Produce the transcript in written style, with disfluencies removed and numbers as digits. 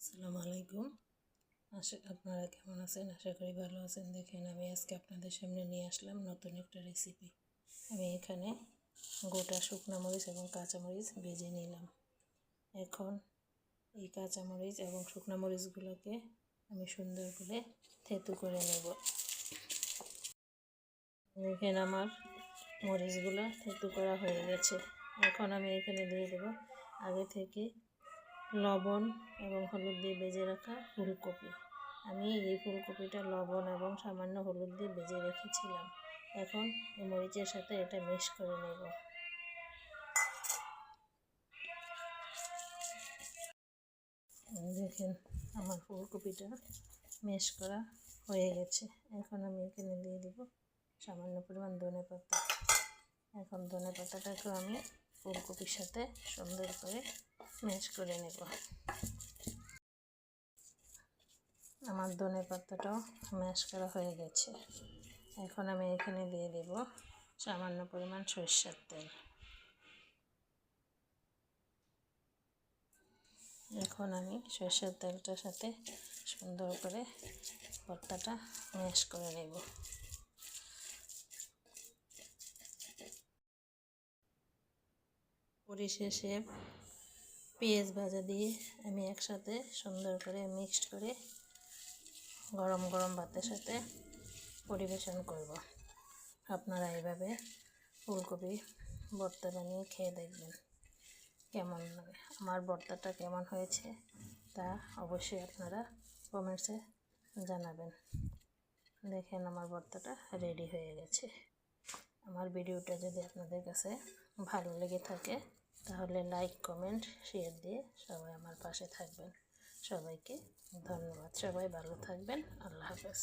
আসসালামু আলাইকুম। আপনারা কেমন আছেন? আশা করি ভালো আছেন। দেখেন আমি আজকে আপনাদের সামনে নিয়ে আসলাম নতুন একটা রেসিপি। আমি এখানে গোটা শুকনো মরিচ এবং কাঁচামরিচ ভেজে নিলাম। এখন এই কাঁচামরিচ এবং শুকনো মরিচগুলোকে আমি সুন্দর করে থেতু করে নেব। দেখেন আমার মরিচগুলো থেতু করা হয়ে গেছে। এখন আমি এখানে দিয়ে দেব আগে থেকে লবণ এবং হলুদ দিয়ে ভেজে রাখা ফুলকপি। আমি এই ফুলকপিটা লবণ এবং সামান্য হলুদ দিয়ে ভেজে রেখেছিলাম। এখন এই মরিচের সাথে এটা মিক্স করে নেব। দেখেন আমার ফুলকপিটা মিক্স করা হয়ে গেছে। এখন আমি এখানে দিয়ে দেব সামান্য পরিমাণ ধনেপাতা। এখন ধনেপাতাটাকেও আমি ফুলকপির সাথে সুন্দর করে মিক্স করে নেব। আমার ধনেপাতাটাও ম্যাশ করা হয়ে গেছে। এখন আমি এখানে দিয়ে দেব সামান্য পরিমাণ সরিষার তেল। এখন আমি সরিষার তেলটার সাথে সুন্দর করে ভর্তাটা ম্যাশ করে নেব। পরিশেষে পেঁয়াজ ভাজা দিয়ে আমি একসাথে সুন্দর করে মিক্সড করে গরম গরম ভাতের সাথে পরিবেশন করব। আপনারা এইভাবে ফুলকপি ভর্তা বানিয়ে খেয়ে দেখবেন কেমন লাগে। আমার ভর্তাটা কেমন হয়েছে তা অবশ্যই আপনারা কমেন্টসে জানাবেন। দেখেন আমার ভর্তাটা রেডি হয়ে গেছে। আমার ভিডিওটা যদি আপনাদের কাছে ভালো লেগে থাকে তাহলে লাইক কমেন্ট শেয়ার দিয়ে সবাই আমার পাশে থাকবেন। সবাইকে ধন্যবাদ। সবাই ভালো থাকবেন। আল্লাহ হাফেজ।